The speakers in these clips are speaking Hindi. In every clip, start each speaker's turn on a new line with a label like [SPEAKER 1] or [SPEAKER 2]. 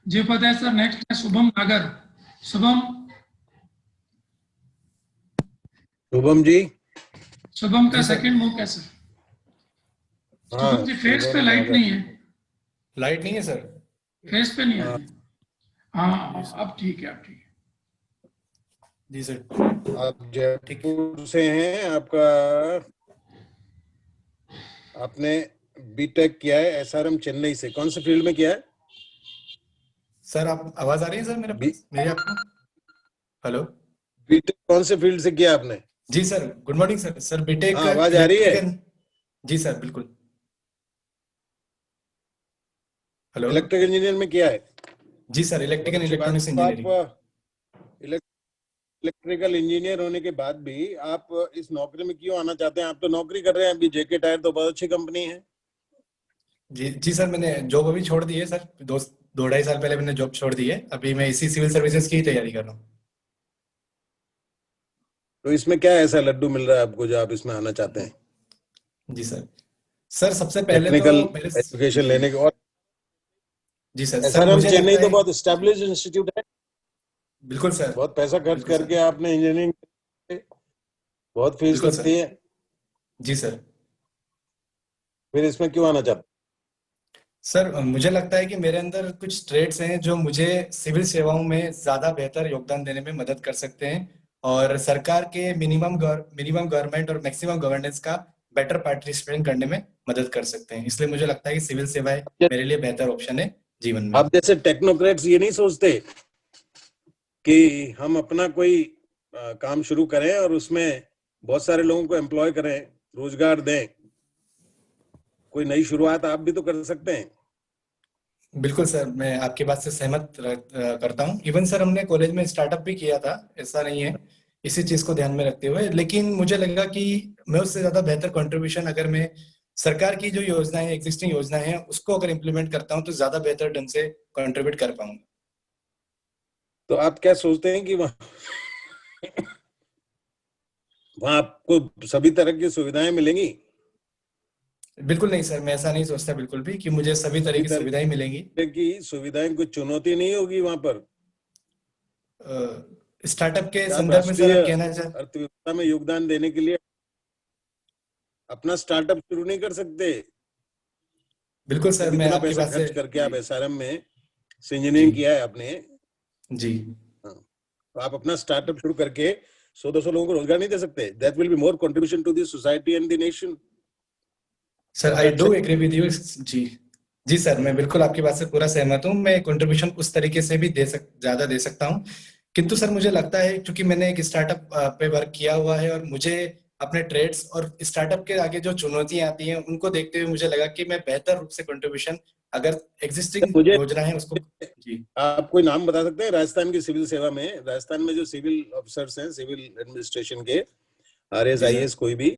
[SPEAKER 1] जी पता है सर। नेक्स्ट है शुभम नागर। शुभम।
[SPEAKER 2] शुभम जी।
[SPEAKER 1] शुभम का
[SPEAKER 3] जी सर।
[SPEAKER 1] सेकंड मुंह कैसे? शुभम
[SPEAKER 2] हाँ,
[SPEAKER 1] जी फेस पे
[SPEAKER 2] शुभम
[SPEAKER 1] लाइट
[SPEAKER 2] नागर।
[SPEAKER 1] नहीं है।
[SPEAKER 3] लाइट नहीं है सर।
[SPEAKER 1] फेस पे नहीं आ
[SPEAKER 2] हाँ
[SPEAKER 1] रही। हाँ
[SPEAKER 3] जी सर।
[SPEAKER 1] अब ठीक है, अब ठीक है।
[SPEAKER 3] जी सर।
[SPEAKER 2] आप
[SPEAKER 3] ठीक।
[SPEAKER 2] जयपुर से हैं। आपने बीटेक किया है एसआरएम चेन्नई से। कौन से फील्ड में किया है?
[SPEAKER 3] सर आप आवाज आ रही है सर मेरे
[SPEAKER 2] बी
[SPEAKER 3] पास, मेरी आपको? हेलो।
[SPEAKER 2] बीटेक कौन से फील्ड से किया आपने?
[SPEAKER 3] जी sir, good morning sir. Sir B Tech
[SPEAKER 2] हाँ, आवाज आ रही है?
[SPEAKER 3] इलेक्ट्रिकल। जी सर बिल्कुल। हेलो।
[SPEAKER 2] इलेक्ट्रिकल इंजीनियर में किया है।
[SPEAKER 3] जी सर,
[SPEAKER 2] बहुत
[SPEAKER 3] इलेक्ट्रिकल
[SPEAKER 2] अच्छी बात।
[SPEAKER 3] इलेक्ट्रॉनिक्स
[SPEAKER 2] तो आप
[SPEAKER 3] इंजीनियरिंग।
[SPEAKER 2] इलेक्ट्रिकल इंजीनियर होने के बाद भी आप इस नौकरी में क्यों आना चाहते हैं? आप तो नौकरी कर रहे हैं अभी। जेके टायर तो बहुत अच्छी कंपनी है।
[SPEAKER 3] जी जी सर, मैंने जॉब अभी छोड़ दी है सर। दो ढाई साल पहले मैंने जॉब छोड़ दी है। अभी मैं इसी सिविल सर्विसेज की ही तैयारी कर रहा हूँ।
[SPEAKER 2] तो इसमें क्या ऐसा लड्डू मिल रहा है आपको जो आप इसमें आना चाहते हैं?
[SPEAKER 3] जी सर। सर सबसे पहले तो
[SPEAKER 2] टेक्निकल
[SPEAKER 3] मेरे।
[SPEAKER 2] एजुकेशन
[SPEAKER 3] जी।
[SPEAKER 2] लेने के और
[SPEAKER 3] जी सर। सर
[SPEAKER 2] एसआरएम
[SPEAKER 3] मुझे
[SPEAKER 2] चेन्नई
[SPEAKER 3] लगता
[SPEAKER 2] तो
[SPEAKER 3] है।
[SPEAKER 2] बहुत
[SPEAKER 3] जी
[SPEAKER 2] एस्टेब्लिश इंस्टीट्यूट है।
[SPEAKER 3] बिल्कुल सर।
[SPEAKER 2] बहुत पैसा खर्च
[SPEAKER 3] बिल्कुल
[SPEAKER 2] करके
[SPEAKER 3] सर।
[SPEAKER 2] आपने इंजीनियरिंग, बहुत फीस
[SPEAKER 3] बिल्कुल
[SPEAKER 2] लगती
[SPEAKER 3] सर।
[SPEAKER 2] है।
[SPEAKER 3] जी सर।
[SPEAKER 2] फिर इसमें क्यों आना चाहते
[SPEAKER 3] सर मुझे लगता है कि मेरे अंदर कुछ ट्रेड्स हैं जो मुझे सिविल सेवाओं में ज़्यादा बेहतर योगदान देने में मदद कर सकते हैं, और सरकार के मिनिमम गवर्नमेंट और मैक्सिमम गवर्नेंस का बेटर पार्टिसिपेशन करने में मदद कर सकते हैं। इसलिए मुझे लगता है कि सिविल सेवाएं
[SPEAKER 2] हैं?
[SPEAKER 3] मेरे लिए बेहतर ऑप्शन है जीवन में।
[SPEAKER 2] आप जैसे टेक्नोक्रेट्स ये नहीं सोचते कि हम अपना कोई काम शुरू करें और उसमें बहुत सारे लोगों को एम्प्लॉय करें, रोजगार दें? कोई नई शुरुआत आप भी तो कर सकते हैं।
[SPEAKER 3] बिल्कुल सर, मैं आपकी बात से सहमत करता हूँ। इवन सर हमने कॉलेज में स्टार्टअप भी किया था, ऐसा नहीं है, इसी चीज को ध्यान में रखते हुए। लेकिन मुझे लगा कि मैं उससे ज्यादा बेहतर कंट्रीब्यूशन अगर मैं सरकार की जो योजनाएं, एग्जिस्टिंग योजनाएं हैं, उसको अगर इम्प्लीमेंट करता हूँ तो ज्यादा बेहतर ढंग से कंट्रीब्यूट कर पाऊंगा।
[SPEAKER 2] तो आप क्या सोचते हैं कि वहां आपको सभी तरह की सुविधाएं मिलेंगी?
[SPEAKER 3] बिल्कुल नहीं सर, मैं ऐसा नहीं सोचता बिल्कुल भी कि मुझे सभी तरह
[SPEAKER 2] सभी
[SPEAKER 3] की सुविधाएं मिलेंगी।
[SPEAKER 2] तरह की सुविधाएं, कोई चुनौती नहीं होगी वहां पर?
[SPEAKER 3] स्टार्टअप के
[SPEAKER 2] क्या आप
[SPEAKER 3] संदर्भ में सर
[SPEAKER 2] राष्ट्रीय
[SPEAKER 3] आप कहना चाह।
[SPEAKER 2] अर्थव्यवस्था में योगदान देने के लिए अपना स्टार्टअप शुरू नहीं कर सकते?
[SPEAKER 3] बिल्कुल सर,
[SPEAKER 2] जब
[SPEAKER 3] मैं
[SPEAKER 2] इतना
[SPEAKER 3] आपकी
[SPEAKER 2] पैसा
[SPEAKER 3] बात से।
[SPEAKER 2] खर्च करके
[SPEAKER 3] जी।
[SPEAKER 2] आप एसआरएम में
[SPEAKER 3] जी।
[SPEAKER 2] इंजीनियरिंग किया है आपने।
[SPEAKER 3] जी।
[SPEAKER 2] हाँ, तो आप अपना स्टार्टअप शुरू करके 100-200 लोगों को रोजगार नहीं दे सकते? That will be more contribution to the society and the nation.
[SPEAKER 3] Sir I
[SPEAKER 2] private
[SPEAKER 3] do
[SPEAKER 2] sector.
[SPEAKER 3] Agree with you. जी। जी सर, मैं बिल्कुल आपकी बात से पूरा सहमत हूँ। मैं कंट्रीब्यूशन उस तरीके से भी ज्यादा दे सकता हूँ। किंतु सर मुझे लगता है, क्योंकि मैंने एक स्टार्टअप पे वर्क किया हुआ है और मुझे अपने ट्रेड्स और स्टार्टअप के आगे जो चुनौतियां आती हैं उनको देखते हुए मुझे लगा कि मैं बेहतर रूप से कंट्रीब्यूशन अगर एग्जिस्टिंग
[SPEAKER 2] मुझे
[SPEAKER 3] योजना है उसको। जी।
[SPEAKER 2] आप कोई नाम बता सकते हैं राजस्थान की सिविल सेवा में? राजस्थान में जो सिविल ऑफिसर्स हैं, सिविल एडमिनिस्ट्रेशन के, आरएस
[SPEAKER 3] जी सर।
[SPEAKER 2] आईएएस, कोई भी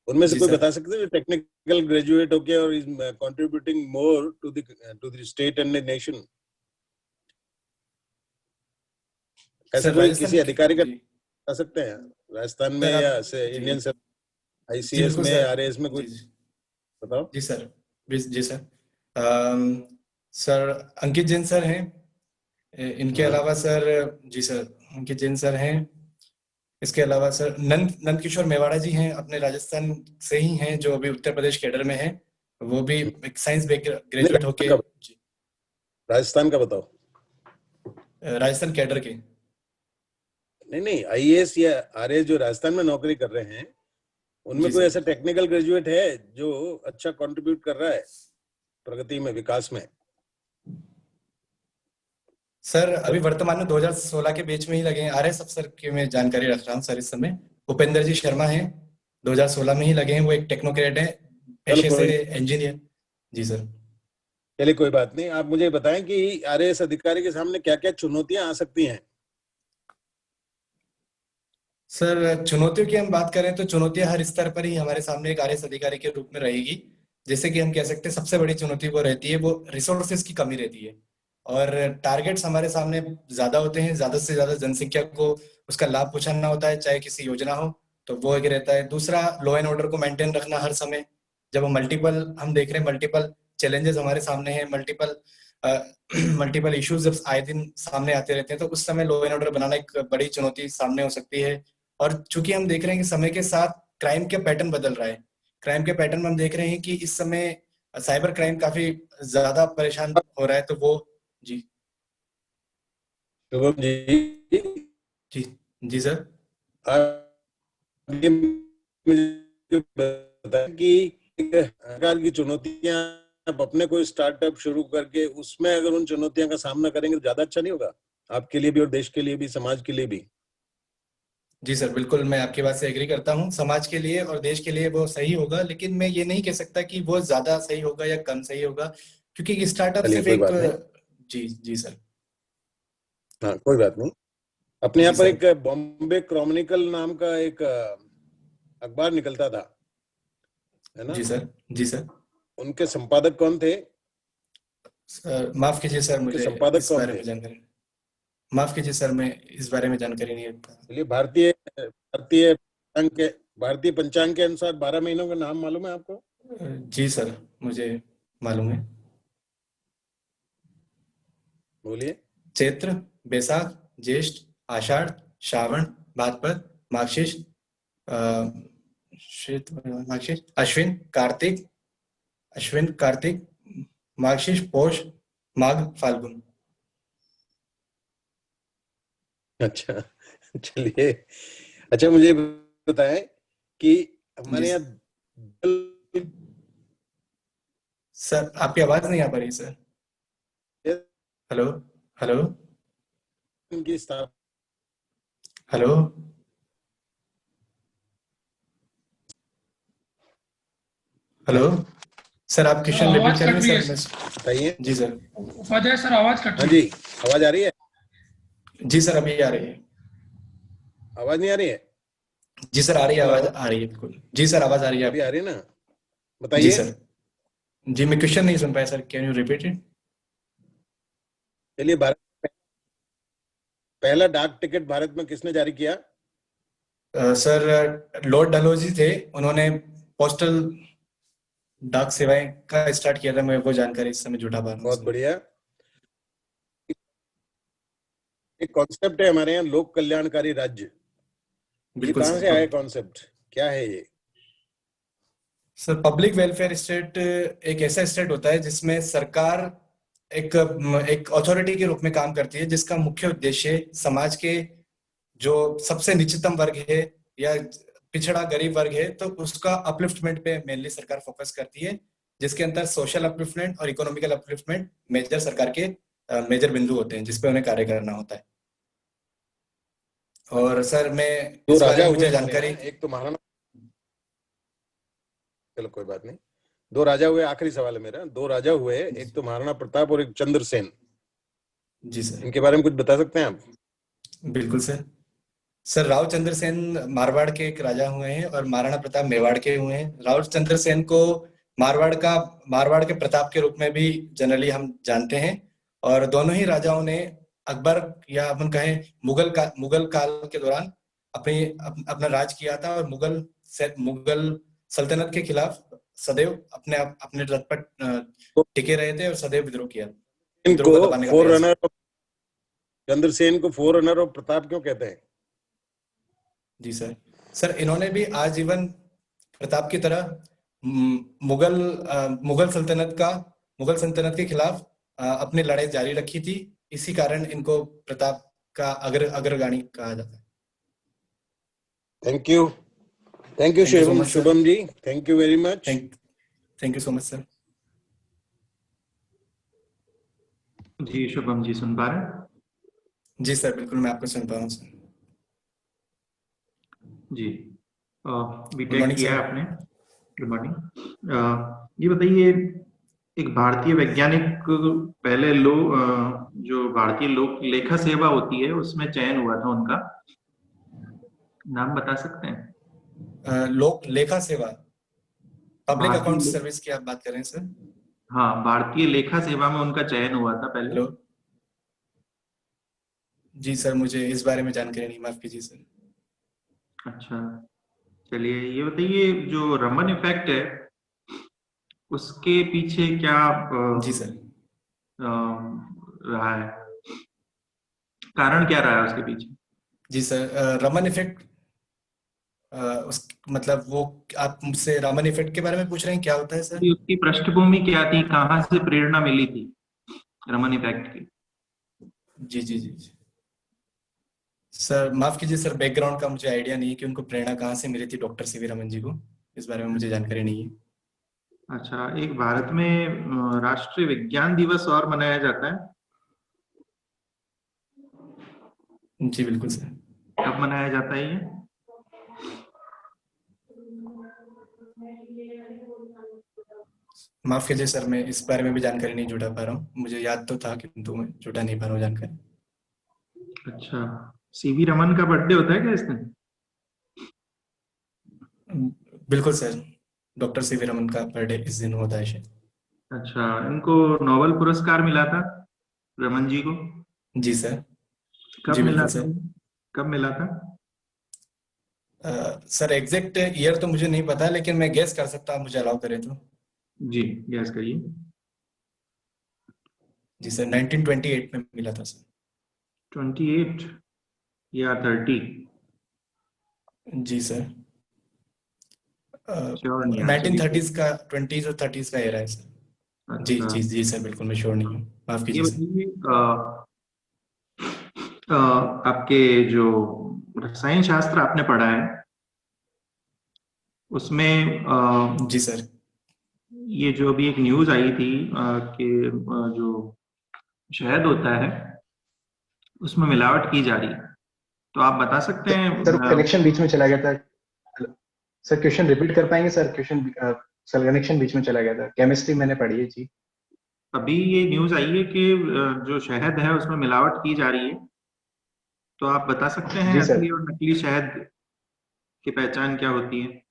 [SPEAKER 2] उनमें से
[SPEAKER 3] जी
[SPEAKER 2] कोई
[SPEAKER 3] सर।
[SPEAKER 2] बता सकते हैं जो टेक्निकल ग्रेजुएट होके और is contributing more to the state and the nation? ऐसा
[SPEAKER 3] सर
[SPEAKER 2] कोई
[SPEAKER 3] राजस्थान
[SPEAKER 2] किसी अधिकारी का
[SPEAKER 3] जी।
[SPEAKER 2] बता सकते हैं राजस्थान में,
[SPEAKER 3] सर
[SPEAKER 2] या
[SPEAKER 3] आप।
[SPEAKER 2] से
[SPEAKER 3] जी।
[SPEAKER 2] इंडियन
[SPEAKER 3] जी
[SPEAKER 2] आईसीएस
[SPEAKER 3] बिल्कुल
[SPEAKER 2] में,
[SPEAKER 3] सर।
[SPEAKER 2] आरएएस में? कोई
[SPEAKER 3] जी जी।
[SPEAKER 2] बताओ।
[SPEAKER 3] जी सर। जी सर। अम, सर अंकित जैन सर हैं। इनके
[SPEAKER 2] हाँ,
[SPEAKER 3] अलावा सर। जी सर। अंकित जैन सर हैं। इसके अलावा सर नंद किशोर मेवाड़ा जी हैं, अपने राजस्थान से ही हैं, जो अभी उत्तर प्रदेश कैडर में हैं। वो भी एक साइंस
[SPEAKER 2] नहीं,
[SPEAKER 3] ग्रेजुएट होके। जी।
[SPEAKER 2] राजस्थान का बताओ।
[SPEAKER 3] राजस्थान कैडर के।
[SPEAKER 2] नहीं नहीं, आईएएस या आरएएस जो राजस्थान में नौकरी कर रहे हैं, उनमें
[SPEAKER 3] जी
[SPEAKER 2] कोई
[SPEAKER 3] सर।
[SPEAKER 2] ऐसा टेक्निकल ग्रेजुएट है जो अच्छा कंट्रीब्यूट कर रहा है प्रगति में, विकास में?
[SPEAKER 3] सर अभी वर्तमान में 2016 के बैच में ही लगे हैं। आरएस अफसर की मैं जानकारी रख रहा हूँ सर इस समय। उपेंद्र जी शर्मा हैं। 2016 में ही लगे हैं। वो एक टेक्नोक्रेट है,
[SPEAKER 2] चलो
[SPEAKER 3] पेशे से
[SPEAKER 2] कोई,
[SPEAKER 3] इंजीनियर। जी सर।
[SPEAKER 2] चलिए कोई बात नहीं। आप मुझे बताएं कि आरएएस अधिकारी के सामने क्या क्या चुनौतियां आ सकती हैं?
[SPEAKER 3] सर चुनौतियों की हम बात करें तो चुनौतियां हर स्तर पर ही हमारे सामने एक आरएस अधिकारी के रूप में रहेगी। जैसे कि हम कह सकते हैं सबसे बड़ी चुनौती वो रहती है, वो रिसोर्सेज की कमी रहती है। और टारगेट्स हमारे सामने ज्यादा होते हैं, ज्यादा से ज्यादा जनसंख्या को उसका लाभ पहुंचाना होता है, चाहे किसी योजना हो। तो वो एक रहता है। दूसरा, लॉ एंड ऑर्डर को मेंटेन रखना हर समय। जब हम देख रहे हैं मल्टीपल चैलेंजेस हमारे सामने हैं, मल्टीपल मल्टीपल इश्यूज जब आए दिन सामने आते रहते हैं, तो उस समय लॉ एंड ऑर्डर बनाना एक बड़ी चुनौती सामने हो सकती है। और चूंकि हम देख रहे हैं कि समय के साथ क्राइम के पैटर्न बदल रहा है, क्राइम के पैटर्न में हम देख रहे हैं कि इस समय साइबर क्राइम काफी ज्यादा परेशान हो रहा है, तो वो जी
[SPEAKER 2] शुभम जी,
[SPEAKER 3] जी जी सर।
[SPEAKER 2] आप ये मुझे बताएं कि एक प्रकार की चुनौतियां आप अपने कोई स्टार्टअप शुरू करके उसमें अगर उन चुनौतियों का सामना करेंगे तो ज्यादा अच्छा नहीं होगा आपके लिए भी और देश के लिए भी, समाज के लिए भी?
[SPEAKER 3] जी सर, बिल्कुल मैं आपकी बात से एग्री करता हूँ। समाज के लिए और देश के लिए वो सही होगा, लेकिन मैं ये नहीं कह सकता कि वो ज्यादा सही होगा या कम सही होगा, क्योंकि स्टार्टअप
[SPEAKER 2] चलिए
[SPEAKER 3] सिर्फ
[SPEAKER 2] कोई
[SPEAKER 3] एक
[SPEAKER 2] बात नहीं।
[SPEAKER 3] जी जी सर।
[SPEAKER 2] हाँ कोई बात नहीं। अपने
[SPEAKER 3] जी
[SPEAKER 2] यहाँ पर
[SPEAKER 3] सर।
[SPEAKER 2] एक बॉम्बे क्रॉनिकल नाम का एक अखबार निकलता था, है ना?
[SPEAKER 3] जी सर। जी सर।
[SPEAKER 2] उनके संपादक कौन थे?
[SPEAKER 3] माफ कीजिए सर,
[SPEAKER 2] उनके
[SPEAKER 3] मुझे
[SPEAKER 2] संपादक
[SPEAKER 3] इस
[SPEAKER 2] कौन
[SPEAKER 3] बारे
[SPEAKER 2] थे?
[SPEAKER 3] में जानकारी, माफ कीजिए सर, मैं इस बारे में जानकारी नहीं रखता।
[SPEAKER 2] चलिए, भारतीय पंचांग के अनुसार 12 महीनों के नाम मालूम है आपको?
[SPEAKER 3] जी सर, मुझे मालूम है।
[SPEAKER 2] बोलिए।
[SPEAKER 3] चैत्र, बैसाख, ज्येष्ठ, आषाढ़, श्रावण, भाद्रपद, मार्गशीर्ष, मार्गशीर्ष, अश्विन, कार्तिक, अश्विन, कार्तिक, मार्गशीर्ष, पौष, माघ, फाल्गुन।
[SPEAKER 2] अच्छा, चलिए। अच्छा, मुझे बताएं कि
[SPEAKER 3] जी
[SPEAKER 2] हमारे यहाँ दल
[SPEAKER 3] सर, आपकी आवाज नहीं आ पा रही सर। हेलो, हेलो,
[SPEAKER 2] की स्थापना
[SPEAKER 3] हेलो, हेलो। सर आप
[SPEAKER 1] सर
[SPEAKER 3] क्वेश्चन रिपीट
[SPEAKER 1] आवाज कट
[SPEAKER 3] करेंगे
[SPEAKER 1] रही है
[SPEAKER 3] सर, मैं
[SPEAKER 1] सर।
[SPEAKER 2] बताइए।
[SPEAKER 3] जी सर।
[SPEAKER 1] उपाध्याय सर आवाज कट
[SPEAKER 2] हाँ
[SPEAKER 1] रही
[SPEAKER 2] जी,
[SPEAKER 1] है।
[SPEAKER 2] आवाज आ रही है?
[SPEAKER 3] जी सर, अभी आ रही है।
[SPEAKER 2] आवाज नहीं आ रही है?
[SPEAKER 3] जी सर, आ रही है,
[SPEAKER 2] हेलो,
[SPEAKER 3] आवाज आ रही है बिल्कुल। जी सर, आवाज आ रही है
[SPEAKER 2] अभी आ
[SPEAKER 3] आपकी।
[SPEAKER 2] रही है ना?
[SPEAKER 3] जी
[SPEAKER 2] बताइए।
[SPEAKER 3] सर। जी, मैं क्वेश्चन नहीं सुन पाया sir, can you repeat it?
[SPEAKER 2] चलिए, भारत पहला डाक टिकट भारत में किसने जारी किया?
[SPEAKER 3] सर, लॉर्ड डलहौजी थे, उन्होंने पोस्टल डाक सेवाएं का स्टार्ट किया था। मैं वो जानकारी इस समय जुटा पा रहा हूँ
[SPEAKER 2] बहुत
[SPEAKER 3] सर।
[SPEAKER 2] बढ़िया। एक कॉन्सेप्ट है हमारे यहाँ, लोक कल्याणकारी राज्य। ये
[SPEAKER 3] बिल्कुल
[SPEAKER 2] कहाँ
[SPEAKER 3] सर।
[SPEAKER 2] से आया कॉन्सेप्ट? क्या है ये?
[SPEAKER 3] सर, पब्लिक वेलफेयर स्टेट एक ऐसा स्टेट होता है जिसमें सरकार एक एक अथॉरिटी के रूप में काम करती है, जिसका मुख्य उद्देश्य समाज के जो सबसे निचतम वर्ग है या पिछड़ा गरीब वर्ग है, तो उसका अपलिफ्टमेंट पे मेनली सरकार फोकस करती है, जिसके अंदर सोशल अपलिफ्टमेंट और इकोनॉमिकल अपलिफ्टमेंट मेजर सरकार के मेजर बिंदु होते हैं, जिसपे उन्हें कार्य करना होता है। और सर, मैं
[SPEAKER 2] दो
[SPEAKER 3] इस बारे
[SPEAKER 2] राजा
[SPEAKER 3] में
[SPEAKER 2] हुए
[SPEAKER 3] मुझे
[SPEAKER 2] हमारे यहाँ,
[SPEAKER 3] जानकारी।
[SPEAKER 2] एक तो महाराणा, चलो कोई बात नहीं। दो राजा हुए, आखिरी सवाल है मेरा। दो राजा हुए, एक तो महाराणा प्रताप और एक चंद्रसेन।
[SPEAKER 3] जी सर।
[SPEAKER 2] इनके बारे में कुछ बता सकते हैं आप?
[SPEAKER 3] बिल्कुल सर। सर, राव चंद्रसेन मारवाड़ के एक राजा हुए हैं और महाराणा प्रताप मेवाड़ के हुए हैं। राव चंद्रसेन को मारवाड़ के प्रताप के रूप में भी जनरली हम जानते हैं। और दोनों ही राजाओं ने अकबर या अपन कहें मुगल काल के दौरान अपना राज किया था, और मुगल सल्तनत के खिलाफ सदैव अपने रथ पर
[SPEAKER 2] तो
[SPEAKER 3] टिके रहे थे और सदैव विद्रोह किया, विद्रोह
[SPEAKER 2] इनको
[SPEAKER 3] को दबाने का
[SPEAKER 2] फोर
[SPEAKER 3] प्रयास किया।
[SPEAKER 2] रनर, चंद्रसेन को फोर रनर ऑफ प्रताप क्यों कहते हैं?
[SPEAKER 3] जी सर। सर, इन्होंने भी आजीवन प्रताप की तरह मुगल सल्तनत के खिलाफ अपनी लड़ाई जारी रखी थी। इसी कारण इनको प्रताप का अग्रगामी कहा जाता है।
[SPEAKER 2] Thank you. Thank you
[SPEAKER 3] thank you so much sir.
[SPEAKER 2] Shubham ji. Thank you very much.
[SPEAKER 3] Thank thank you so much sir.
[SPEAKER 4] जी शुभम जी, सुन पा रहे हैं?
[SPEAKER 3] जी सर, बिल्कुल मैं आपको सुन पा रहा हूँ सर।
[SPEAKER 4] जी,
[SPEAKER 3] गुड
[SPEAKER 4] बीटेक
[SPEAKER 3] मॉर्निंग
[SPEAKER 4] किया
[SPEAKER 3] सर।
[SPEAKER 4] है आपने? Good morning. ये बताइए, एक भारतीय वैज्ञानिक पहले जो भारतीय लोक लेखा सेवा होती है उसमें चयन हुआ था, उनका नाम बता सकते हैं?
[SPEAKER 3] लोक लेखा सेवा, पब्लिक
[SPEAKER 4] भारतीय
[SPEAKER 3] अकाउंट
[SPEAKER 4] लो-
[SPEAKER 3] सर्विस की आप बात कर रहे हैं सर?
[SPEAKER 4] हाँ, भारतीय लेखा सेवा में उनका चयन हुआ था पहले।
[SPEAKER 3] हेलो। जी सर, मुझे इस बारे में जानकारी नहीं, माफ कीजिए सर।
[SPEAKER 4] अच्छा, चलिए ये बताइए, जो रमन इफेक्ट है उसके पीछे क्या
[SPEAKER 3] जी सर।
[SPEAKER 4] रहा है, कारण क्या रहा है उसके पीछे?
[SPEAKER 3] जी सर, रमन इफेक्ट, उस मतलब वो आप मुझसे रमन इफेक्ट के बारे में पूछ रहे हैं, क्या होता है सर?
[SPEAKER 4] कि उसकी पृष्ठभूमि क्या थी, कहाँ से प्रेरणा मिली थी रमन इफेक्ट की?
[SPEAKER 3] जी जी जी जी। सर माफ कीजिए सर, बैकग्राउंड का मुझे आइडिया नहीं है कि उनको प्रेरणा कहाँ से मिली थी डॉक्टर सीवी रमन जी को, इस बारे में मुझे जानकारी नहीं है।
[SPEAKER 4] अच्छा, एक भारत में राष्ट्रीय विज्ञान दिवस और मनाया जाता है,
[SPEAKER 3] जी बिल्कुल सर।
[SPEAKER 4] कब मनाया जाता है ये?
[SPEAKER 3] माफ कीजिए सर, मैं इस बारे में भी जानकारी नहीं जुटा पा रहा हूँ, मुझे याद तो था किंतु मैं जुटा नहीं पा रहा हूँ जानकारी।
[SPEAKER 4] अच्छा, सीवी रमन का बर्थडे होता है क्या इस दिन?
[SPEAKER 3] बिल्कुल सर, डॉक्टर सीवी रमन का बर्थडे इस दिन होता है शायद।
[SPEAKER 4] अच्छा, इनको नोबेल पुरस्कार मिला था रमन जी को,
[SPEAKER 3] जी सर।
[SPEAKER 4] कब
[SPEAKER 3] जी
[SPEAKER 4] मिला
[SPEAKER 3] बिल्कुल
[SPEAKER 4] था?
[SPEAKER 3] सर।
[SPEAKER 4] कब मिला था?
[SPEAKER 3] सर एग्जैक्ट ईयर तो मुझे नहीं पता, लेकिन मैं गेस कर सकता हूँ, आप मुझे अलाउ करें तो।
[SPEAKER 4] जी, गैस करिए।
[SPEAKER 3] जी सर, 1928 में मिला था सर।
[SPEAKER 4] 28 या 30?
[SPEAKER 3] जी सर।
[SPEAKER 4] श्योर नहीं आप? चलिए,
[SPEAKER 3] 1930s का, 20s और 30s का एरा है सर। जी
[SPEAKER 4] अच्छा,
[SPEAKER 3] जी जी सर, बिल्कुल मैं श्योर नहीं हूँ, माफ
[SPEAKER 4] ये
[SPEAKER 3] कीजिए सर।
[SPEAKER 4] बताइए, आपके जो रसायन शास्त्र आपने पढ़ा है उसमें
[SPEAKER 3] जी सर।
[SPEAKER 4] ये जो अभी एक न्यूज आई थी कि जो शहद होता है उसमें मिलावट की जा रही है, तो आप बता सकते हैं?
[SPEAKER 5] सर कनेक्शन बीच में चला गया था। सर क्वेश्चन रिपीट कर पाएंगे सर? क्वेश्चन सर कनेक्शन बीच में चला गया था, केमिस्ट्री मैंने पढ़ी है जी।
[SPEAKER 4] अभी ये न्यूज आई है कि जो शहद है उसमें मिलावट की जा रही है, तो आप बता सकते हैं
[SPEAKER 5] जी सर।
[SPEAKER 4] असली और नकली शहद की पहचान क्या होती है?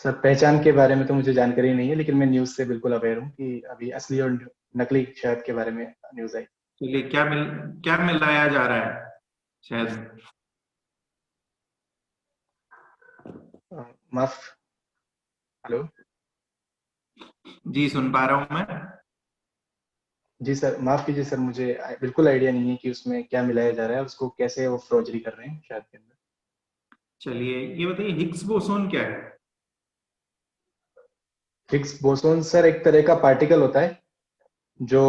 [SPEAKER 5] सर पहचान के बारे में तो मुझे जानकारी नहीं है, लेकिन मैं न्यूज़ से बिल्कुल अवेयर हूँ कि अभी असली और नकली शहद के बारे में न्यूज़ आई।
[SPEAKER 4] चलिए, क्या मिलाया जा रहा है शहद में?
[SPEAKER 5] माफ, हेलो।
[SPEAKER 4] जी, सुन पा रहा हूं मैं।
[SPEAKER 5] जी सर, माफ कीजिए सर, मुझे बिल्कुल आइडिया नहीं है कि उसमें क्या मिलाया जा रहा है, उसको कैसे वो फ्रोजरी कर रहे हैं शहद के अंदर।
[SPEAKER 4] चलिए, ये बताइए हिग्स बोसोन क्या है?
[SPEAKER 5] हिग्स बोसोन सर एक तरह का पार्टिकल होता है जो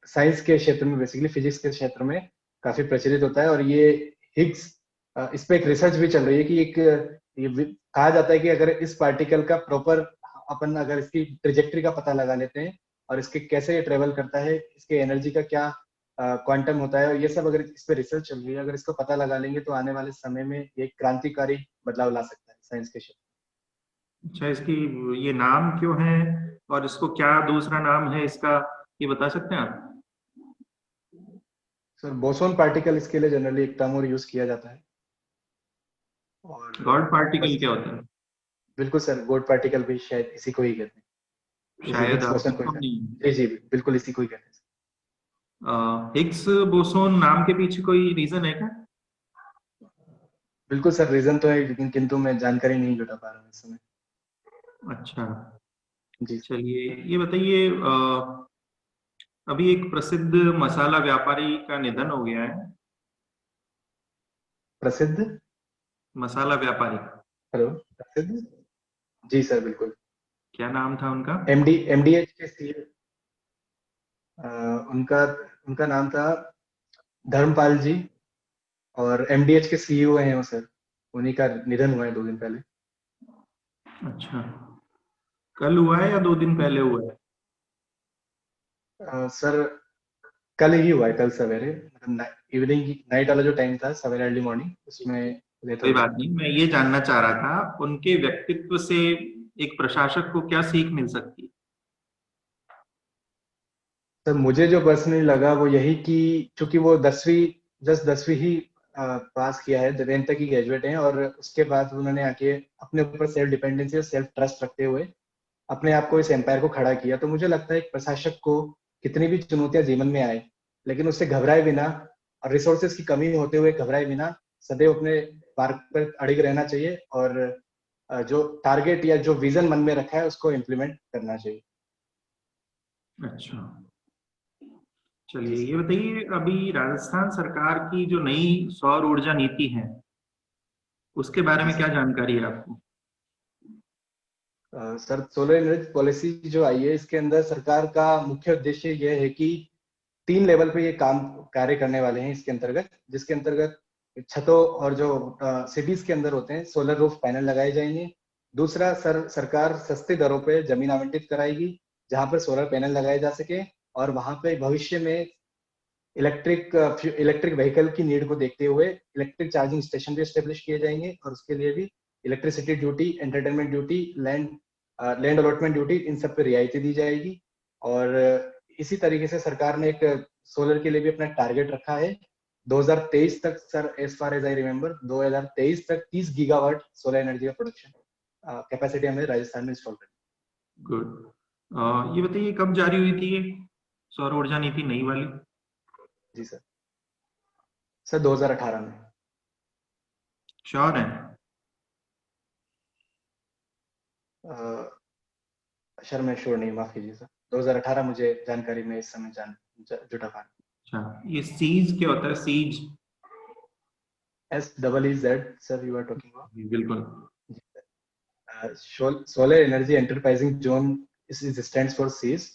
[SPEAKER 5] साइंस के क्षेत्र में, बेसिकली फिजिक्स के क्षेत्र में काफी प्रचलित होता है। और ये हिग्स, इस पे एक रिसर्च भी चल रही है कि कहा जाता है कि अगर इस पार्टिकल का प्रॉपर अपन अगर इसकी ट्रेजेक्टरी का पता लगा लेते हैं और इसके कैसे ये ट्रेवल करता है, इसके एनर्जी का क्या क्वांटम होता है, और ये सब अगर इस पे रिसर्च चल रही है, अगर इसको पता लगा लेंगे तो आने वाले समय में ये एक क्रांतिकारी बदलाव ला सकता है साइंस के क्षेत्र।
[SPEAKER 4] अच्छा, इसकी ये नाम क्यों है और इसको क्या दूसरा नाम है इसका, ये बता सकते हैं आप?
[SPEAKER 5] सर बोसोन पार्टिकल इसके लिए जनरली एक टर्म और यूज किया जाता है। और
[SPEAKER 4] गॉड पार्टिकल
[SPEAKER 5] बस
[SPEAKER 4] क्या होता है?
[SPEAKER 5] बिल्कुल सर, गोड पार्टिकल भी शायद इसी को ही कहते हैं, इसी
[SPEAKER 4] शायद
[SPEAKER 5] हिग्स
[SPEAKER 4] आप
[SPEAKER 5] बोसोन को ही
[SPEAKER 4] confirm
[SPEAKER 5] कहते
[SPEAKER 4] नहीं
[SPEAKER 5] हैं। जी जी बिल्कुल इसी को ही कहते हैं।
[SPEAKER 4] हिग्स बोसोन नाम के पीछे कोई रीजन है क्या?
[SPEAKER 5] बिल्कुल सर, रीजन तो है, लेकिन किंतु मैं जानकारी नहीं जुटा पा रहा हूँ इस समय।
[SPEAKER 4] अच्छा,
[SPEAKER 5] जी
[SPEAKER 4] चलिए, ये बताइए, अभी एक प्रसिद्ध मसाला व्यापारी का निधन हो गया है।
[SPEAKER 5] प्रसिद्ध,
[SPEAKER 4] मसाला व्यापारी,
[SPEAKER 5] हेलो, प्रसिद्ध, जी सर बिल्कुल।
[SPEAKER 4] क्या नाम था उनका?
[SPEAKER 5] एमडीएच के सीईओ, उनका उनका नाम था धर्मपाल जी, और एमडीएच के सीईओ हैं वो सर। उन्हीं का निधन हुआ है 2 दिन पहले।
[SPEAKER 4] अच्छा, कल हुआ है या 2 दिन पहले हुआ है?
[SPEAKER 5] सर कल ही हुआ है, कल सवेरे, मतलब इवनिंग, नाइट वाला जो टाइम था, सवेरे अर्ली मॉर्निंग, उसमें डेथ हो
[SPEAKER 4] कोई
[SPEAKER 5] गया
[SPEAKER 4] बात
[SPEAKER 5] उनका।
[SPEAKER 4] नहीं, मैं ये जानना चाह रहा था उनके व्यक्तित्व से एक प्रशासक को क्या सीख मिल सकती है?
[SPEAKER 5] सर मुझे जो पर्सनली लगा वो यही कि चूंकि वो 10वीं ही पास किया है, 10th तक ही ग्रेजुएट हैं, और उसके बाद उन्होंने आके अपने ऊपर सेल्फ डिपेंडेंसी और सेल्फ ट्रस्ट रखते हुए अपने आप को, इस एम्पायर को खड़ा किया। तो मुझे लगता है एक प्रशासक को कितनी भी चुनौतियां जीवन में आए, लेकिन उससे घबराए बिना और रिसोर्सेज की कमी होते हुए घबराए बिना सदैव अपने मार्ग पर अड़िग रहना चाहिए, और जो टारगेट या जो विजन मन में रखा है उसको इम्प्लीमेंट करना चाहिए।
[SPEAKER 4] अच्छा, चलिए ये बताइए, अभी राजस्थान सरकार की जो नई सौर ऊर्जा नीति है उसके बारे में क्या जानकारी है आपको?
[SPEAKER 5] सर, सोलर एनर्जी पॉलिसी जो आई है, इसके अंदर सरकार का मुख्य उद्देश्य यह है कि 3 लेवल पे ये कार्य करने वाले हैं इसके अंतर्गत, जिसके अंतर्गत छतों और जो सिटीज के अंदर होते हैं सोलर रूफ पैनल लगाए जाएंगे। दूसरा, सरकार सस्ते दरों पे जमीन आवंटित कराएगी जहां पर सोलर पैनल लगाए जा सके, और वहां पे भविष्य में इलेक्ट्रिक व्हीकल की नीड को देखते हुए इलेक्ट्रिक चार्जिंग स्टेशन भी एस्टेब्लिश किए जाएंगे, और उसके लिए भी electricity duty, entertainment duty, land allotment duty, इन सब पे रियायती दी जाएगी। और इसी तरीके से सरकार ने एक सोलर के लिए भी अपना टारगेट रखा है 2023 तक। Sir, as far as I remember, 2023 तक 30 गीगावाट सोलर एनर्जी का प्रोडक्शन कैपेसिटी हमें राजस्थान में इंस्टॉल करनी।
[SPEAKER 4] गुड। ये बताइए कब जारी हुई थी ये सौर ऊर्जा नीति नई वाली?
[SPEAKER 5] जी सर 2018 में।
[SPEAKER 4] श्योर है?
[SPEAKER 5] सर मैं श्योर नहीं, माफ कीजिए सर, 2018 मुझे जानकारी में इस समय जुटा पा।
[SPEAKER 4] अच्छा, ये सीज क्या होता है? SEEZ?
[SPEAKER 5] SEEZ sir, you are talking about?
[SPEAKER 4] बिल्कुल।
[SPEAKER 5] Solar energy enterprising zone is stands for SEEZ.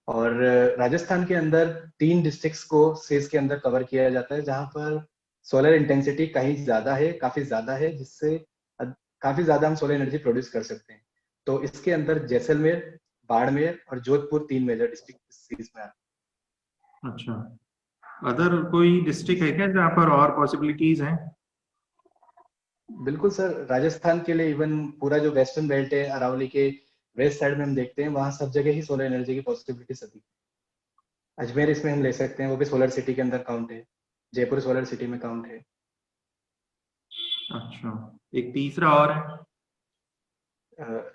[SPEAKER 5] और राजस्थान के अंदर 3 डिस्ट्रिक्ट्स को सीज के अंदर कवर किया जाता है, जहां पर सोलर इंटेंसिटी कहीं ज्यादा है, काफी ज्यादा है, जिससे काफी ज्यादा हम सोलर एनर्जी प्रोड्यूस कर सकते हैं। तो इसके अंदर जैसलमेर, बाड़मेर और जोधपुर 3 मेजर डिस्ट्रिक्ट सीज में आते
[SPEAKER 4] हैं। अच्छा, अदर कोई डिस्ट्रिक्ट है क्या जहाँ पर और पॉसिबिलिटीज हैं?
[SPEAKER 5] बिल्कुल सर, राजस्थान के लिए इवन पूरा जो वेस्टर्न बेल्ट है, अरावली के वेस्ट साइड में हम देखते हैं, वहां सब जगह ही सोलर एनर्जी की पॉसिबिलिटीज अधिक। अजमेर इसमें हम ले सकते हैं, वो भी सोलर सिटी के अंदर काउंट है। जयपुर सोलर सिटी में काउंट है।
[SPEAKER 4] अच्छा, एक तीसरा और है?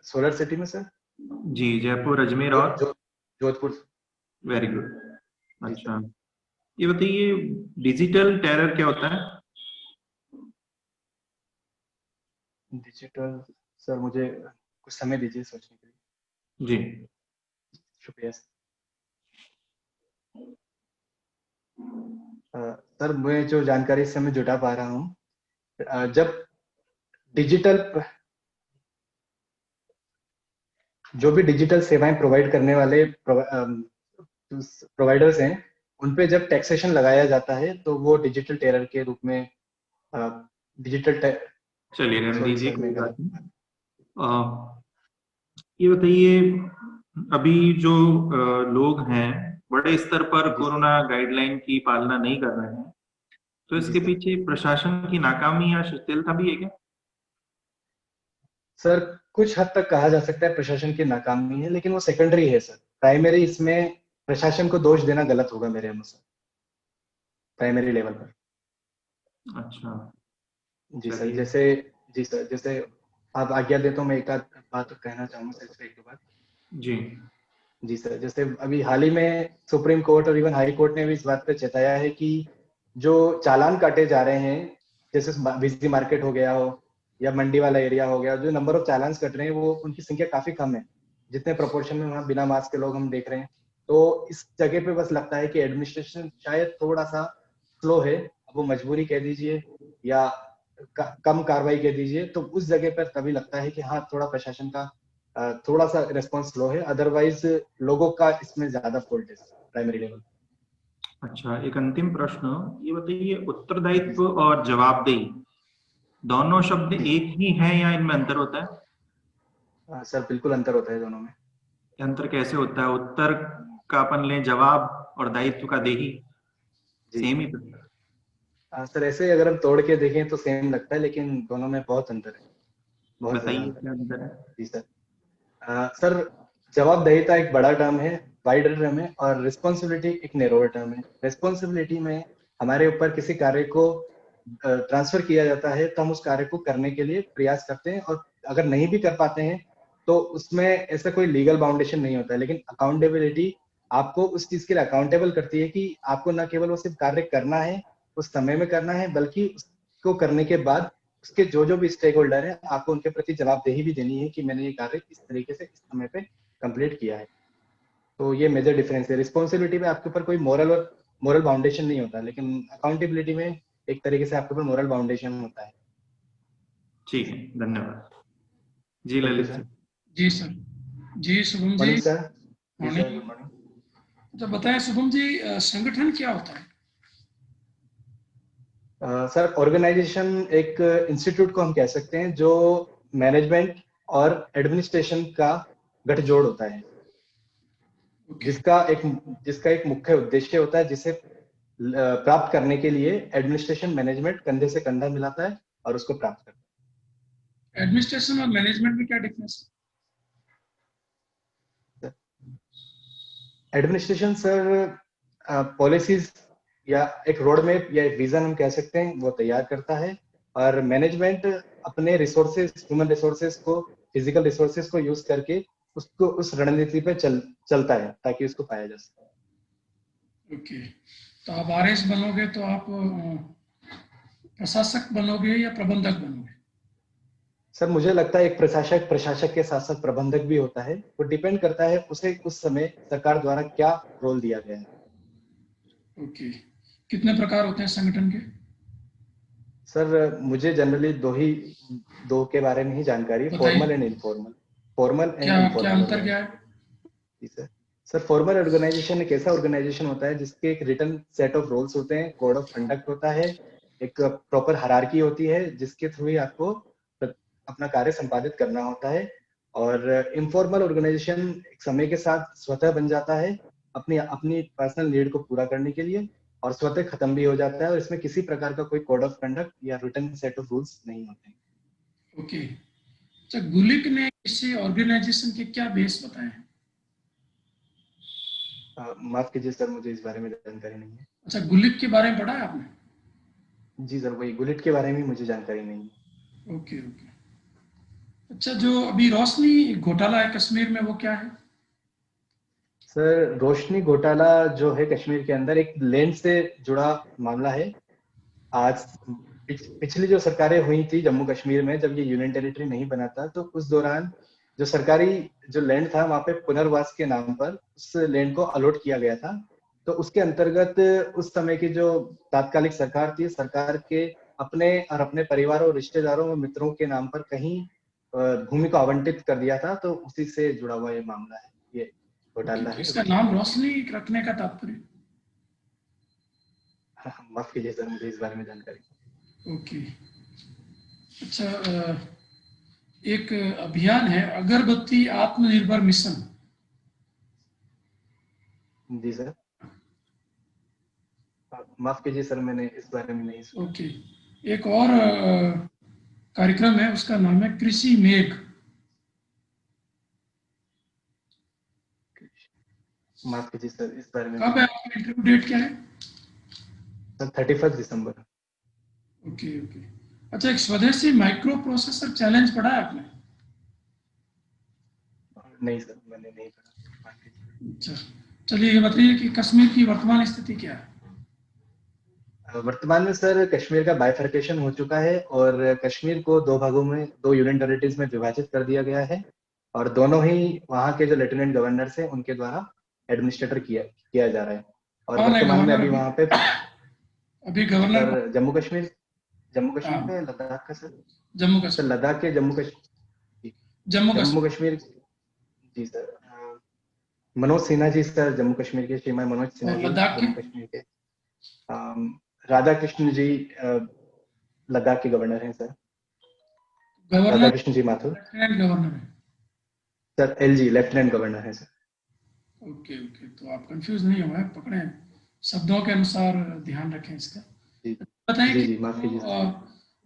[SPEAKER 5] सोलर सिटी में सर?
[SPEAKER 4] जी, जयपुर, अजमेर और
[SPEAKER 5] जोधपुर।
[SPEAKER 4] Very good. अच्छा, ये बताइए डिजिटल टेरर क्या होता है?
[SPEAKER 5] डिजिटल सर, मुझे कुछ समय दीजिए सोचने के लिए।
[SPEAKER 4] जी,
[SPEAKER 5] शुक्रिया सर। मैं जो जानकारी इस समय जुटा पा रहा हूँ, जब जो भी डिजिटल सेवाएं प्रोवाइड करने वाले प्रोवाइडर्स हैं, उन पे जब टैक्सेशन लगाया जाता है तो वो डिजिटल टेरर के रूप में डिजिटल।
[SPEAKER 4] चलिए रहने दीजिए,
[SPEAKER 5] सर,
[SPEAKER 4] कोई बात नहीं। ये बताइए अभी जो लोग हैं बड़े स्तर पर कोरोना गाइडलाइन की पालना नहीं कर रहे हैं, तो इसके पीछे प्रशासन की नाकामी या शिथिलता भी है क्या?
[SPEAKER 5] सर, कुछ हद तक कहा जा सकता है प्रशासन की नाकामी है, लेकिन वो सेकेंडरी है सर। प्राइमरी इसमें प्रशासन को दोष देना गलत होगा मेरे अनुसार, प्राइमरी लेवल पर।
[SPEAKER 4] अच्छा,
[SPEAKER 5] जी सर, जैसे आप आज्ञा दे तो मैं एक आध बात कहना चाहूंगा सर, इस पे एक दो बात। जी सर, जैसे अभी हाल ही में सुप्रीम कोर्ट और इवन हाई कोर्ट ने भी इस बात पे चेताया है कि जो चालान काटे जा रहे हैं, जैसे बिजली मार्केट हो गया हो या मंडी वाला एरिया हो गया, जो नंबर ऑफ चालान कट रहे हैं वो उनकी संख्या काफी कम है, जितने प्रोपोर्शन में वहाँ बिना मास्क के लोग हम देख रहे हैं। तो इस जगह पे बस लगता है कि एडमिनिस्ट्रेशन शायद थोड़ा सा स्लो है, वो मजबूरी कह दीजिए या कम कार्रवाई कह दीजिए, तो उस जगह पर तभी लगता है कि हाँ, थोड़ा प्रशासन का थोड़ा सा रिस्पॉन्स स्लो है। अदरवाइज लोगों का इसमें ज्यादा फॉल्ट है प्राइमरी लेवल।
[SPEAKER 4] अच्छा, एक अंतिम प्रश्न ये बताइए, उत्तरदायित्व और जवाबदेही दोनों शब्द एक ही हैं या इनमें अंतर होता है?
[SPEAKER 5] सर, बिल्कुल अंतर होता है दोनों में।
[SPEAKER 4] अंतर कैसे होता है? उत्तर का अपन ले जवाब और दायित्व का देही, सेम ही तो।
[SPEAKER 5] सर, ऐसे अगर हम तोड़ के देखें तो सेम लगता है, लेकिन दोनों में बहुत अंतर है, बहुत ज्यादा
[SPEAKER 4] बताइए क्या अंतर है?
[SPEAKER 5] जी सर। सर, जवाबदेहिता एक बड़ा टर्म है, वाइडर टर्म है, और रिस्पॉन्सिबिलिटी एक नैरोअर टर्म है। रिस्पॉन्सिबिलिटी में हमारे ऊपर किसी कार्य को ट्रांसफर किया जाता है तो हम उस कार्य को करने के लिए प्रयास करते हैं, और अगर नहीं भी कर पाते हैं तो उसमें ऐसा कोई लीगल बाउंडेशन नहीं होता है। लेकिन अकाउंटेबिलिटी आपको उस चीज के लिए अकाउंटेबल करती है कि आपको न केवल वो सिर्फ कार्य करना है, उस समय में करना है, बल्कि उसको करने के बाद उसके जो भी स्टेक होल्डर है, आपको उनके प्रति जवाबदेही भी देनी है कि मैंने ये कार्य इस तरीके से इस समय पे कंप्लीट किया है। तो ये मेजर डिफरेंस है। रिस्पॉन्सिबिलिटी में आपके ऊपर कोई मोरल बाउंडेशन नहीं होता, लेकिन अकाउंटेबिलिटी में एक तरीके से आपके ऊपर मोरल बाउंडेशन होता है।
[SPEAKER 4] ठीक है, धन्यवाद जी।
[SPEAKER 5] Thank you
[SPEAKER 4] Lalit
[SPEAKER 5] sir.
[SPEAKER 4] जी।
[SPEAKER 1] जी सर। जी शुभम जी।
[SPEAKER 5] Morning sir. जी सर,
[SPEAKER 1] मॉर्निंग।
[SPEAKER 5] Good morning.
[SPEAKER 1] तो बताएं शुभम जी, संगठन क्या होता है?
[SPEAKER 5] सर, ऑर्गेनाइजेशन एक इंस्टीट्यूट को हम कह सकते हैं जो मैनेजमेंट और एडमिनिस्ट्रेशन का गठजोड़ होता है,
[SPEAKER 1] ओके।
[SPEAKER 5] जिसका एक मुख्य उद्देश्य होता है, जिसे प्राप्त करने के लिए एडमिनिस्ट्रेशन मैनेजमेंट कंधे से कंधा मिलाता है और उसको प्राप्त करता है।
[SPEAKER 1] एडमिनिस्ट्रेशन और मैनेजमेंट में क्या डिफरेंस
[SPEAKER 5] एडमिनिस्ट्रेशन सर पॉलिसीज या एक रोड मैप या एक विजन हम कह सकते हैं, वो तैयार करता है, और मैनेजमेंट अपने रिसोर्सेज, ह्यूमन रिसोर्सेज को, फिजिकल रिसोर्सेज को यूज करके उसको उस रणनीति पे चलता है ताकि उसको पाया जा सके।
[SPEAKER 1] है? ओके। तो आप आरएस बनोगे तो आप प्रशासक बनोगे या प्रबंधक बनोगे?
[SPEAKER 5] सर, मुझे लगता है एक प्रशासक के साथ साथ प्रबंधक भी होता है। वो डिपेंड करता है उसे उस समय सरकार द्वारा क्या रोल दिया गया है।
[SPEAKER 1] ओके। कितने प्रकार होते हैं संगठन के?
[SPEAKER 5] सर, मुझे जनरली दो के बारे में ही जानकारी है,
[SPEAKER 1] बताइए।
[SPEAKER 5] Formal and informal. Formal and
[SPEAKER 1] क्या क्या
[SPEAKER 5] इनफॉर्मल
[SPEAKER 1] अंतर क्या है?
[SPEAKER 5] जी सर। सर, फॉर्मल ऑर्गेनाइजेशन एक ऐसा ऑर्गेनाइजेशन होता है जिसके एक रिटन सेट ऑफ रूल्स होते हैं, कोड ऑफ कंडक्ट होता है, एक प्रॉपर हायरार्की होती है जिसके थ्रू ही आपको अपना कार्य संपादित करना होता है। और इनफॉर्मल ऑर्गेनाइजेशन एक समय के साथ स्वतः बन जाता है, अपनी अपनी पर्सनल नीड को पूरा करने के लिए, और स्वतः खत्म भी हो जाता है, और इसमें किसी प्रकार का कोई कोड ऑफ कंडक्ट या रिटन सेट ऑफ रूल्स नहीं होते।
[SPEAKER 1] ओके। अच्छा, गुलिक ने इसे ऑर्गेनाइजेशन के क्या बेस बताए हैं?
[SPEAKER 5] माफ कीजिए सर, मुझे इस बारे में जानकारी नहीं है।
[SPEAKER 1] अच्छा, गुलिक के बारे में पढ़ा है आपने?
[SPEAKER 5] जी सर, वही गुलिट के बारे में मुझे जानकारी नहीं है।
[SPEAKER 1] Okay okay. अच्छा, जो अभी रोशनी घोटाला है कश्मीर में, वो क्या है?
[SPEAKER 5] सर, रोशनी घोटाला जो है कश्मीर के अंदर एक लैंड से जुड़ा मामला है। आज पिछली जो सरकारें हुई थी जम्मू कश्मीर में, जब ये यूनियन टेरिटरी नहीं बना था, तो उस दौरान जो सरकारी जो लैंड था वहां पे पुनर्वास के नाम पर उस लैंड को अलॉट किया गया था। तो उसके अंतर्गत उस समय की जो तात्कालिक सरकार थी, सरकार के अपने और अपने परिवारों, रिश्तेदारों और मित्रों के नाम पर कहीं भूमि को आवंटित कर दिया था। तो उसी से जुड़ा हुआ ये मामला है, ये
[SPEAKER 1] ओके,
[SPEAKER 5] घोटाला
[SPEAKER 1] तो
[SPEAKER 5] है
[SPEAKER 1] इसका
[SPEAKER 5] रोशनी।
[SPEAKER 1] नाम रोशनी रखने का तात्पर्य?
[SPEAKER 5] माफ कीजिए सर, मुझे इस बारे में जानकारी।
[SPEAKER 1] ओके। अच्छा, एक अभियान है अगरबत्ती आत्मनिर्भर मिशन।
[SPEAKER 5] जी सर। माफ कीजिए सर, मैंने इस बारे में नहीं सुना।
[SPEAKER 1] ओके। एक और कार्यक्रम है, उसका नाम है कृषि मेघ।
[SPEAKER 5] माफ कीजिए सर, इस बारे में
[SPEAKER 1] कब है
[SPEAKER 5] मुझे।
[SPEAKER 1] आपका इंटरव्यू डेट क्या है?
[SPEAKER 5] सर, 31 दिसंबर।
[SPEAKER 1] Okay okay. अच्छा, एक स्वदेशी माइक्रो प्रोसेसर चैलेंज पढ़ा है आपने?
[SPEAKER 5] नहीं सर, मैंने नहीं पढ़ा, माफ कीजिए।
[SPEAKER 1] अच्छा, चलिए ये बताइए कि कश्मीर की वर्तमान स्थिति क्या है?
[SPEAKER 5] वर्तमान में सर कश्मीर का बाइफर्केशन हो चुका है, और कश्मीर को दो भागों में, दो यूनियन टेरिटरीज में विभाजित कर दिया गया है, और दोनों ही वहाँ के जो लेफ्टिनेंट गवर्नर है उनके द्वारा एडमिनिस्ट्रेटर किया जा रहा है। और
[SPEAKER 1] कौन है
[SPEAKER 5] वर्तमान में
[SPEAKER 1] गवर्नर
[SPEAKER 5] अभी
[SPEAKER 1] अभी?
[SPEAKER 5] वहाँ पे
[SPEAKER 1] अभी गवर्नर
[SPEAKER 5] सर जम्मू कश्मीर
[SPEAKER 1] हाँ,
[SPEAKER 5] पे, लद्दाख का सर।
[SPEAKER 1] जम्मू
[SPEAKER 5] सर,
[SPEAKER 1] कश्मीर।
[SPEAKER 5] लद्दाख के
[SPEAKER 1] जम्मू
[SPEAKER 5] जम्मू
[SPEAKER 1] कश्मीर।
[SPEAKER 5] कश्मीर। जी सर। मनोज सिन्हा जी सर जम्मू कश्मीर के, श्रीमान मनोज सिन्हा
[SPEAKER 1] और
[SPEAKER 5] जी
[SPEAKER 1] लद्दाख के?
[SPEAKER 5] जम्मू कश्मीर के। राधा कृष्ण जी लद्दाख के गवर्नर हैं sir. Radha
[SPEAKER 1] governor
[SPEAKER 5] Krishna ji Mathur
[SPEAKER 1] lieutenant governor है?
[SPEAKER 5] सर, एलजी लेफ्टिनेंट गवर्नर हैं सर।
[SPEAKER 1] ओके ओके, तो आप कंफ्यूज नहीं हो, पकड़े शब्दों के अनुसार, ध्यान रखें इसका।
[SPEAKER 5] जी
[SPEAKER 1] बताएं
[SPEAKER 5] जी
[SPEAKER 1] कि
[SPEAKER 5] जी, माफ कीजिए सर।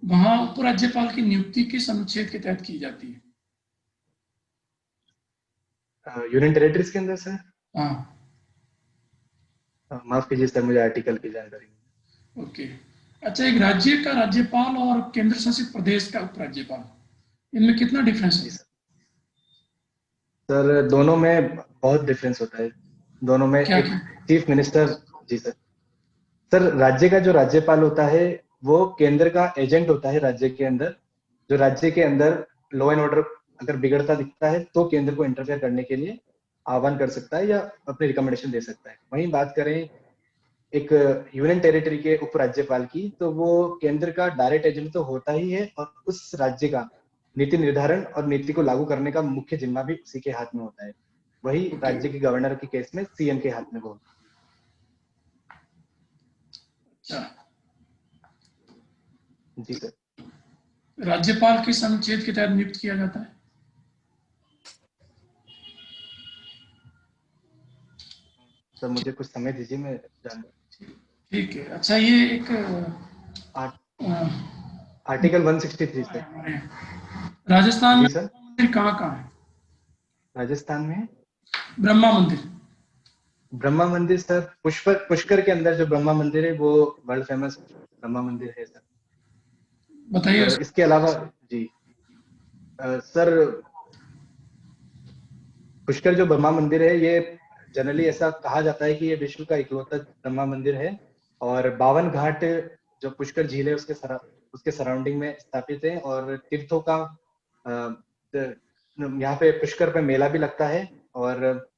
[SPEAKER 1] वहाँ उपराज्यपाल की नियुक्ति किस अनुच्छेद के तहत की जाती है?
[SPEAKER 5] यूनियन टेरिटरीज के अंदर सर।
[SPEAKER 1] हाँ।
[SPEAKER 5] माफ कीजिए सर, मुझे आर्टिकल की जानकारी नहीं।
[SPEAKER 1] ओके। अच्छा, एक राज्य का राज्यपाल और केंद्र शासित प्रदेश का उपराज्यपाल, इनमें कितना डिफरेंस
[SPEAKER 5] जी
[SPEAKER 1] है?
[SPEAKER 5] सर। सर, दोनों में बहुत डिफरेंस होता है। दोनों में
[SPEAKER 1] क्या
[SPEAKER 5] एक
[SPEAKER 1] क्या?
[SPEAKER 5] Chief minister. जी सर। सर, राज्य का जो राज्यपाल होता है वो केंद्र का एजेंट होता है राज्य के अंदर। जो राज्य के अंदर लॉ एंड ऑर्डर अगर बिगड़ता दिखता है तो केंद्र को इंटरफेयर करने के लिए आह्वान कर सकता है या अपनी रिकमेंडेशन दे सकता है। वहीं बात करें एक यूनियन टेरिटरी के उपराज्यपाल की, तो वो केंद्र का डायरेक्ट एजेंट तो होता ही है और उस राज्य का नीति निर्धारण और नीति को लागू करने का मुख्य जिम्मा भी उसी के हाथ में होता है। वही
[SPEAKER 1] Okay.
[SPEAKER 5] राज्य के गवर्नर के केस में सीएम के हाथ में वो होता
[SPEAKER 1] अच्छा,
[SPEAKER 5] है। जी सर।
[SPEAKER 1] राज्यपाल किस अनुच्छेद के तहत नियुक्त किया जाता है?
[SPEAKER 5] सर मुझे कुछ समय दीजिए, मैं जान।
[SPEAKER 1] ठीक है। अच्छा, ये एक
[SPEAKER 5] आर्टिकल 163 सर।
[SPEAKER 1] हमारे राजस्थान में
[SPEAKER 5] जी सर।
[SPEAKER 1] मंदिर कहाँ कहाँ है?
[SPEAKER 5] राजस्थान में
[SPEAKER 1] ब्रह्मा मंदिर।
[SPEAKER 5] ब्रह्मा मंदिर सर पुष्कर के अंदर जो ब्रह्मा मंदिर है वो वर्ल्ड फेमस ब्रह्मा मंदिर है सर।
[SPEAKER 1] बताइए।
[SPEAKER 5] और इसके अलावा जी सर, पुष्कर जो ब्रह्मा मंदिर है ये जनरली ऐसा कहा जाता है कि ये विश्व का इकलौता ब्रह्मा मंदिर है और 52 घाट जो पुष्कर झील है उसके सराउंडिंग में स्थापित है और तीर्थों का यहाँ पे पुष्कर पे मेला भी लगता है और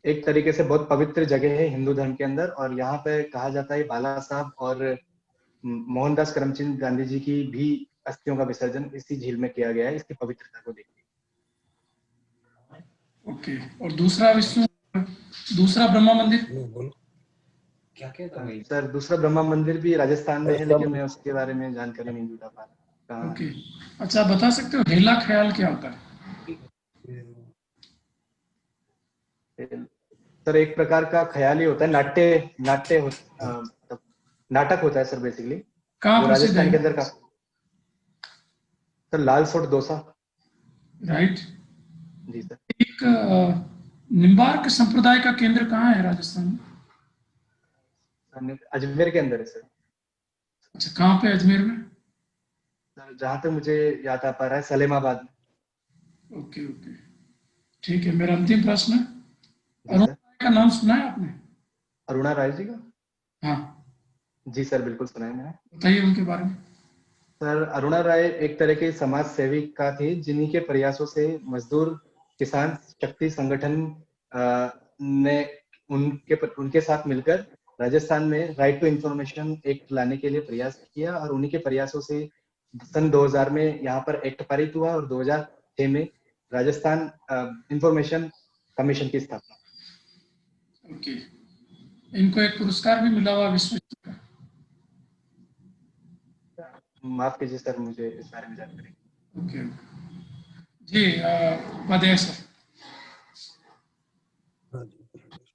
[SPEAKER 5] एक तरीके से बहुत पवित्र जगह है हिंदू धर्म के अंदर। और यहाँ पे कहा जाता है बाला साहब और मोहनदास करमचंद गांधी जी की भी अस्थियों का विसर्जन इसी झील में किया गया है, इसकी पवित्रता को देखते
[SPEAKER 1] ओके। और दूसरा ब्रह्मा मंदिर?
[SPEAKER 3] क्या क्या
[SPEAKER 5] हुए। सर दूसरा ब्रह्मा मंदिर भी राजस्थान में है, लेकिन मैं उसके बारे में जानकारी नहीं जुटा पा रहा।
[SPEAKER 1] ओके। अच्छा, बता सकते हो हेला ख्याल क्या होता है?
[SPEAKER 5] सर एक प्रकार का ख्याल ही होता है, नाटक होता है सर बेसिकली,
[SPEAKER 1] कहाँ
[SPEAKER 5] जो
[SPEAKER 1] प्रसिद्ध
[SPEAKER 5] राजस्थान के
[SPEAKER 1] है?
[SPEAKER 5] अंदर का। सर लाल सोट डोसा।
[SPEAKER 1] राइट।
[SPEAKER 5] जी सर।
[SPEAKER 1] एक निम्बार्क संप्रदाय का केंद्र कहाँ है राजस्थान में?
[SPEAKER 5] अजमेर के अंदर है सर।
[SPEAKER 1] अच्छा, कहाँ पे अजमेर में?
[SPEAKER 5] सर जहां तक मुझे याद आ पा रहा है सलेमाबाद में।
[SPEAKER 1] ओके ओके, ठीक है। मेरा अंतिम प्रश्न,
[SPEAKER 5] जी
[SPEAKER 1] अरुण
[SPEAKER 5] सर।
[SPEAKER 1] राय का नाम सुना है आपने?
[SPEAKER 5] अरुणा राय जी का?
[SPEAKER 1] हाँ,
[SPEAKER 5] जी सर बिल्कुल सुना है मैंने।
[SPEAKER 1] बताइए उनके बारे में।
[SPEAKER 5] सर अरुणा राय एक तरह की समाज सेविका थी जिन्हीं के प्रयासों से मजदूर किसान शक्ति संगठन ने उनके साथ मिलकर राजस्थान में राइट टू इंफॉर्मेशन एक्ट लाने के लिए प्रयास किया और उन्हीं के प्रयासों से सन 2000 में यहाँ पर एक्ट पारित हुआ और 2006 में राजस्थान इंफॉर्मेशन कमीशन की स्थापना।
[SPEAKER 1] ओके। इनको एक पुरस्कार भी मिला हुआ विश्व का।
[SPEAKER 5] माफ कीजिए सर, मुझे इस बारे में जानकारी।
[SPEAKER 1] ओके जी, उपाध्याय सर।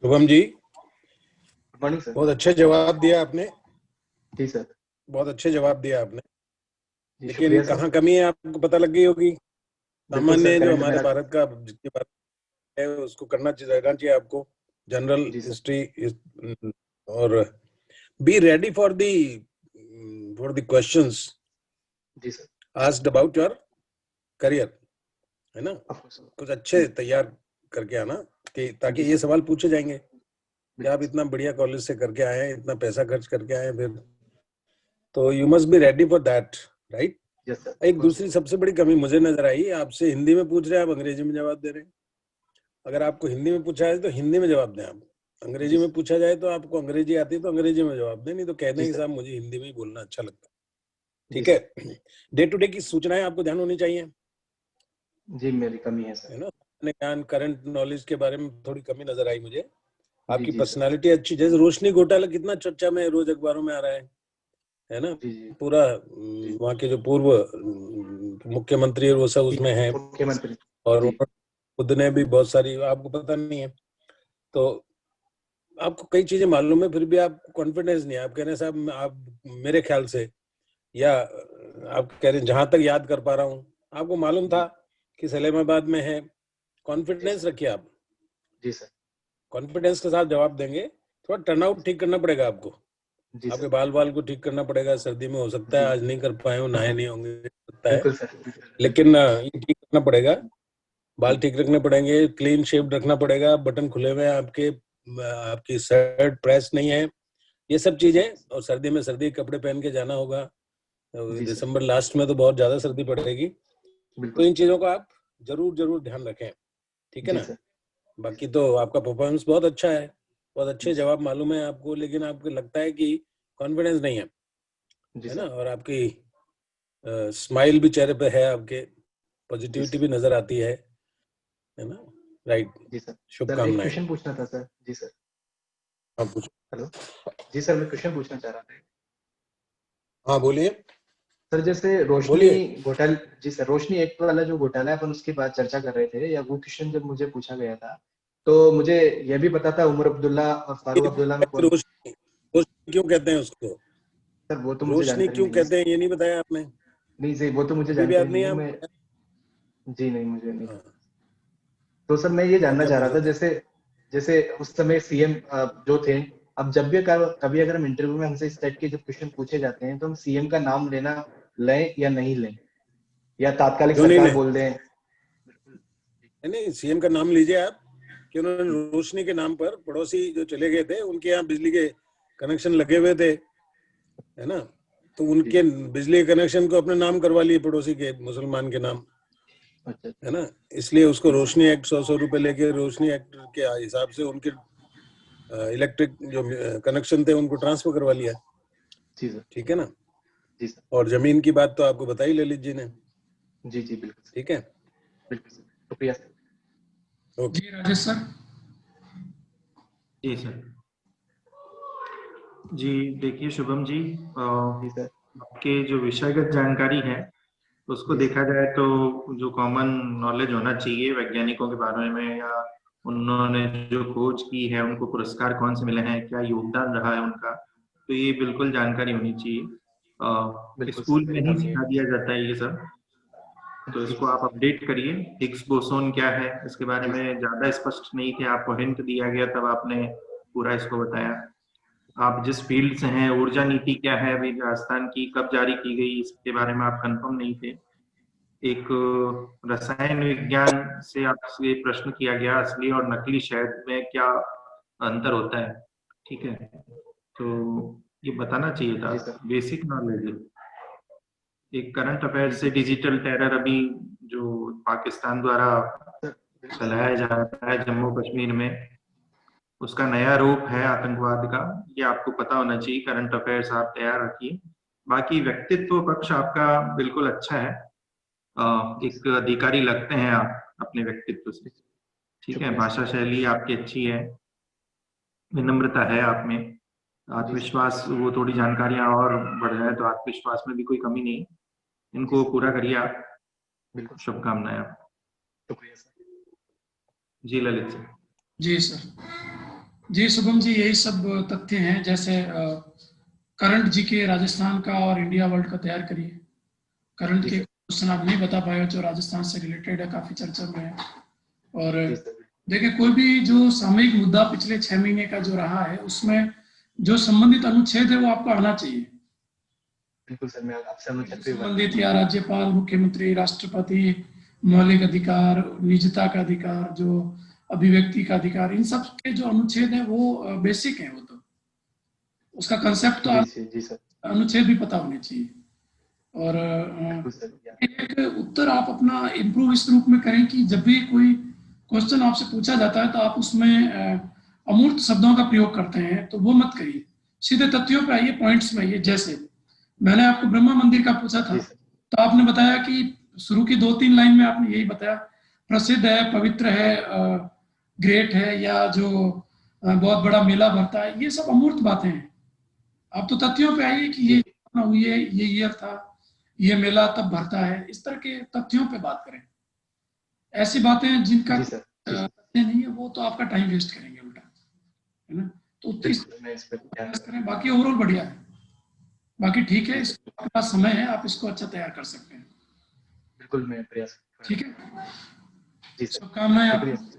[SPEAKER 2] शुभम जी,
[SPEAKER 5] गुड मॉर्निंग सर।
[SPEAKER 2] बहुत अच्छे जवाब दिया आपने।
[SPEAKER 5] जी सर।
[SPEAKER 2] बहुत अच्छे जवाब दिया आपने,
[SPEAKER 5] जी
[SPEAKER 2] लेकिन
[SPEAKER 5] शुक्रिया सर।
[SPEAKER 2] कहाँ कमी है आपको पता लग गई होगी।
[SPEAKER 5] बिल्कुल सर,
[SPEAKER 2] सामान्य जो
[SPEAKER 5] करंट
[SPEAKER 2] हमारे
[SPEAKER 5] मेरा।
[SPEAKER 2] भारत का जितनी बात है उसको रहना चाहिए आपको, जनरल
[SPEAKER 5] जी सर।
[SPEAKER 2] हिस्ट्री, और be ready for the questions
[SPEAKER 5] जी sir.
[SPEAKER 2] Asked about your career, है ना।
[SPEAKER 5] Of course.
[SPEAKER 2] कुछ अच्छे तैयार करके आना कि ताकि
[SPEAKER 5] जी
[SPEAKER 2] ये
[SPEAKER 5] सर।
[SPEAKER 2] सवाल पूछे जाएंगे कि आप
[SPEAKER 5] बिल्कुल
[SPEAKER 2] इतना बढ़िया कॉलेज से करके आए हैं, इतना पैसा खर्च करके आए हैं, फिर तो you must be ready for that, right.
[SPEAKER 5] Yes sir.
[SPEAKER 2] एक दूसरी सबसे बड़ी कमी मुझे नजर आई, आपसे हिंदी में पूछ रहे हैं, आप अंग्रेजी में जवाब दे रहे हैं। अगर आपको हिंदी में पूछा है तो हिंदी में जवाब दें, आप अंग्रेजी में पूछा जाए तो आपको अंग्रेजी आती है तो अंग्रेजी में जवाब दें, नहीं तो कहने
[SPEAKER 5] जी
[SPEAKER 2] के
[SPEAKER 5] सर।
[SPEAKER 2] साथ मुझे हिंदी में ही बोलना अच्छा लगता है,
[SPEAKER 5] जी
[SPEAKER 2] ठीक
[SPEAKER 5] सर।
[SPEAKER 2] है। डे टू डे की सूचनाएं आपको ध्यान होनी चाहिए,
[SPEAKER 5] जी मेरी कमी है सर।
[SPEAKER 2] है ना। अपने ज्ञान करंट नॉलेज के बारे में थोड़ी कमी नजर आई मुझे।
[SPEAKER 5] जी
[SPEAKER 2] आपकी
[SPEAKER 5] जी सर।
[SPEAKER 2] पर्सनालिटी अच्छी, जैसे रोशनी घोटाला कितना चर्चा में रोज अखबारों में आ रहा है ना।
[SPEAKER 5] जी जी
[SPEAKER 2] पूरा
[SPEAKER 5] जी।
[SPEAKER 2] वहाँ के जो पूर्व मुख्यमंत्री है वो सब उसमें है,
[SPEAKER 5] मुख्यमंत्री।
[SPEAKER 2] और
[SPEAKER 5] जी
[SPEAKER 2] खुद ने भी बहुत सारी, आपको पता नहीं है तो आपको कई चीजें मालूम है, फिर भी आपको कॉन्फिडेंस नहीं है। आप कह रहे हैं साहब, आप मेरे ख्याल से, या आप कह रहे हैं जहां तक याद कर पा रहा हूँ, आपको मालूम था कि सलेमाबाद में है। कॉन्फिडेंस रखिए आप,
[SPEAKER 5] जी सर।
[SPEAKER 2] कॉन्फिडेंस के साथ जवाब देंगे। थोड़ा टर्नआउट ठीक करना पड़ेगा आपको,
[SPEAKER 5] जी
[SPEAKER 2] आपके
[SPEAKER 5] सर।
[SPEAKER 2] बाल को ठीक करना पड़ेगा। सर्दी में हो सकता है
[SPEAKER 5] जी
[SPEAKER 2] आज नहीं कर पाए हो, नहाए नहीं होंगे, हो सकता है,
[SPEAKER 5] बिल्कुल सर।
[SPEAKER 2] लेकिन ये ठीक करना पड़ेगा। बाल ठीक रखने पड़ेंगे, क्लीन शेव रखना पड़ेगा, बटन खुले हुए हैं आपके, आपकी शर्ट प्रेस नहीं है, ये सब चीजें। और सर्दी में सर्दी के कपड़े पहन के जाना होगा।
[SPEAKER 5] जी सर।
[SPEAKER 2] दिसंबर लास्ट में तो बहुत ज्यादा सर्दी पड़ेगी,
[SPEAKER 5] बिल्कुल
[SPEAKER 2] तो इन
[SPEAKER 5] सर।
[SPEAKER 2] चीजों का आप जरूर ध्यान रखें, ठीक है
[SPEAKER 5] जी
[SPEAKER 2] ना।
[SPEAKER 5] सर।
[SPEAKER 2] बाकी तो आपका परफॉर्मेंस बहुत अच्छा है, बहुत अच्छे जवाब मालूम है आपको, लेकिन आपको लगता है कि कॉन्फिडेंस नहीं है,
[SPEAKER 5] जी
[SPEAKER 2] है ना?
[SPEAKER 5] सर।
[SPEAKER 2] और आपकी स्माइल भी चेहरे पे है, आपके पॉजिटिविटी भी नजर आती है ना? राइट।
[SPEAKER 5] जी सर। सर एक
[SPEAKER 2] शुभकामनाएं।
[SPEAKER 5] क्वेश्चन पूछना था सर। जी सर।
[SPEAKER 2] आप पूछो।
[SPEAKER 5] हेलो। जी सर, मैं क्वेश्चन पूछना चाह रहा था।
[SPEAKER 2] हाँ बोलिए।
[SPEAKER 5] सर जैसे रोशनी
[SPEAKER 2] बोलिए।
[SPEAKER 5] घोटाला, जी सर, रोशनी एक्ट वाला जो घोटाला है अपन उसकी बात चर्चा कर रहे थे, या वो क्वेश्चन जब मुझे पूछा गया था तो मुझे यह भी पता था उमर अब्दुल्ला और फारूक अब्दुल्ला में कौन।
[SPEAKER 2] रोशनी, रोशनी क्यों कहते हैं उसको?
[SPEAKER 5] सर वो तो मुझे
[SPEAKER 2] रोशनी
[SPEAKER 5] जानकारी
[SPEAKER 2] क्यों
[SPEAKER 5] नहीं है
[SPEAKER 2] कहते
[SPEAKER 5] सर।
[SPEAKER 2] हैं ये नहीं बताया आपने?
[SPEAKER 5] नहीं सर, वो तो मुझे
[SPEAKER 2] अभी भी याद
[SPEAKER 5] जानकारी
[SPEAKER 2] नहीं
[SPEAKER 5] नहीं
[SPEAKER 2] है
[SPEAKER 5] है मैं।
[SPEAKER 2] आपको?
[SPEAKER 5] जी नहीं, मुझे नहीं
[SPEAKER 2] हाँ,
[SPEAKER 5] पता। तो सर मैं ये
[SPEAKER 2] और
[SPEAKER 5] जानना
[SPEAKER 2] क्या
[SPEAKER 5] चाह
[SPEAKER 2] पूछ
[SPEAKER 5] रहा
[SPEAKER 2] रहे
[SPEAKER 5] था,
[SPEAKER 2] थे?
[SPEAKER 5] जैसे जैसे उस समय सीएम जो थे, अब जब भी कभी अगर हम इंटरव्यू में हमसे इस टाइप के जब क्वेश्चन पूछे जाते हैं तो हम सीएम का नाम लें या नहीं लें, या तात्कालिक
[SPEAKER 2] क्यों नहीं
[SPEAKER 5] सरकार
[SPEAKER 2] ले?
[SPEAKER 5] बोल दें।
[SPEAKER 2] नहीं, सीएम का नाम लीजिए आप कि उन्होंने रोशनी के नाम पर पड़ोसी जो चले गए थे उनके यहाँ बिजली के कनेक्शन लगे हुए थे, है ना? तो उनके बिजली के कनेक्शन को अपने नाम करवा लिए, पड़ोसी के मुसलमान के नाम,
[SPEAKER 5] अच्छा।
[SPEAKER 2] है ना? इसलिए उसको रोशनी एक्ट 100 रुपए लेके रोशनी एक्ट के हिसाब से उनके इलेक्ट्रिक जो कनेक्शन थे उनको ट्रांसफर करवा लिया।
[SPEAKER 5] जी सर।
[SPEAKER 2] ठीक है ना?
[SPEAKER 5] जी सर।
[SPEAKER 2] और जमीन की बात तो आपको बताई ललित जी ने।
[SPEAKER 5] जी जी बिल्कुल सर।
[SPEAKER 2] ठीक है।
[SPEAKER 5] बिल्कुल सर, शुक्रिया सर।
[SPEAKER 2] ओके।
[SPEAKER 1] जी राजेश सर।
[SPEAKER 4] जी सर। जी देखिए शुभम जी,
[SPEAKER 5] जी सर।
[SPEAKER 4] आपके जो विषयगत जानकारी है उसको
[SPEAKER 5] जी
[SPEAKER 4] देखा
[SPEAKER 5] सर।
[SPEAKER 4] जाए तो जो कॉमन नॉलेज होना चाहिए वैज्ञानिकों के बारे में, या उन्होंने जो खोज की है उनको पुरस्कार कौन से मिले हैं, क्या योगदान रहा है उनका, तो ये बिल्कुल जानकारी होनी चाहिए।
[SPEAKER 5] बिल्कुल सर,
[SPEAKER 4] स्कूल में
[SPEAKER 5] मेरे
[SPEAKER 4] ही
[SPEAKER 5] पास
[SPEAKER 4] सिखा दिया जाता है ये सब, तो
[SPEAKER 5] जी
[SPEAKER 4] इसको आप अपडेट करिए। हिग्स बोसोन क्या है इसके बारे
[SPEAKER 5] जी
[SPEAKER 4] में ज्यादा स्पष्ट नहीं थे, आपको हिंट दिया गया तब आपने पूरा इसको बताया। आप जिस फील्ड से हैं, ऊर्जा नीति क्या है अभी राजस्थान की, कब जारी की गई, इसके बारे में आप कंफर्म नहीं थे। एक रसायन विज्ञान से आपसे प्रश्न किया गया, असली और नकली शहद में क्या अंतर होता है। ठीक है, तो ये बताना चाहिए था,
[SPEAKER 5] जी सर।
[SPEAKER 4] बेसिक नॉलेज है। एक करंट अफेयर से डिजिटल टेरर अभी जो पाकिस्तान द्वारा
[SPEAKER 5] सर बिल्कुल सर।
[SPEAKER 4] चलाया जा रहा है जम्मू कश्मीर में, उसका नया रूप है आतंकवाद का, ये आपको पता होना चाहिए। करंट अफेयर्स आप तैयार रखिए। बाकी व्यक्तित्व पक्ष आपका बिल्कुल अच्छा है, एक अधिकारी लगते हैं आप अपने व्यक्तित्व से। ठीक है,
[SPEAKER 5] शुक्रिया
[SPEAKER 4] भाषा
[SPEAKER 5] सर।
[SPEAKER 4] शैली आपकी अच्छी है, विनम्रता है आप में,
[SPEAKER 5] जी सर।
[SPEAKER 4] आत्मविश्वास, वो थोड़ी जानकारियां और बढ़ जाए तो आत्मविश्वास में भी कोई कमी नहीं,
[SPEAKER 5] जी
[SPEAKER 4] इनको
[SPEAKER 5] सर।
[SPEAKER 4] पूरा करिए आप।
[SPEAKER 5] बिल्कुल सर।
[SPEAKER 4] शुभकामनाएं आप।
[SPEAKER 5] शुक्रिया सर।
[SPEAKER 4] जी ललित सर।
[SPEAKER 1] जी सर। जी शुभम जी, यही सब तथ्य हैं। जैसे करंट जीके राजस्थान का और इंडिया वर्ल्ड का तैयार करिए। करंट
[SPEAKER 5] जी
[SPEAKER 1] के
[SPEAKER 5] सर।
[SPEAKER 1] क्वेश्चन आप नहीं बता पाए जो राजस्थान से रिलेटेड है, काफी चर्चा में है। और
[SPEAKER 5] जी सर।
[SPEAKER 1] देखिए, कोई भी जो सामयिक मुद्दा पिछले 6 महीने का जो रहा है उसमें जो संबंधित अनुच्छेद है वो आपको आना चाहिए।
[SPEAKER 5] बिल्कुल सर, मैं आपसे
[SPEAKER 1] जो
[SPEAKER 5] अनुच्छेद पे बात
[SPEAKER 1] संबंधित या राज्यपाल, मुख्यमंत्री, राष्ट्रपति, मौलिक अधिकार, निजता का अधिकार, जो अभिव्यक्ति का अधिकार, इन सब के जो अनुच्छेद है वो बेसिक है। वो तो उसका कंसेप्ट तो
[SPEAKER 5] जी जी जी सर।
[SPEAKER 1] अनुच्छेद भी पता होने चाहिए। और
[SPEAKER 5] बिल्कुल सर।
[SPEAKER 1] एक उत्तर आप अपना इम्प्रूव इस रूप में करें कि जब भी कोई क्वेश्चन आपसे पूछा जाता है तो आप उसमें अमूर्त शब्दों का प्रयोग करते हैं, तो वो मत करिए। सीधे तथ्यों पे आइए, पॉइंट्स में आइए। जैसे मैंने आपको ब्रह्मा मंदिर का पूछा था,
[SPEAKER 5] जी सर।
[SPEAKER 1] तो आपने बताया कि शुरू की 2-3 लाइन में आपने यही बताया, प्रसिद्ध है, पवित्र है, ग्रेट है, या जो बहुत बड़ा मेला भरता है। ये सब अमूर्त बातें हैं। आप तो तथ्यों पे आइए कि ये
[SPEAKER 5] जी
[SPEAKER 1] हुई है, ये ईयर था, ये मेला तब भरता है। इस तरह के तथ्यों पे बात करें। ऐसी बातें जिनका
[SPEAKER 5] जी सर। जी सर।
[SPEAKER 1] तथ्य नहीं है वो तो आपका टाइम वेस्ट करेंगे उल्टा, है ना? तो इस
[SPEAKER 5] बिल्कुल, मैं इस पर ध्यान
[SPEAKER 1] प्रयास
[SPEAKER 5] दूंगा।
[SPEAKER 1] करें। बाकी ओवरऑल बढ़िया है। बाकी ठीक है,
[SPEAKER 5] जी
[SPEAKER 1] इसको
[SPEAKER 5] सर।
[SPEAKER 1] आपके पास समय है, आप इसको अच्छा तैयार कर सकते हैं।
[SPEAKER 5] बिल्कुल, मैं प्रयास
[SPEAKER 1] ठीक
[SPEAKER 5] करूंगा।
[SPEAKER 1] है,
[SPEAKER 5] जी सर।
[SPEAKER 1] शुभकामनाएं
[SPEAKER 5] शुक्रिया
[SPEAKER 1] आपको।
[SPEAKER 5] सर।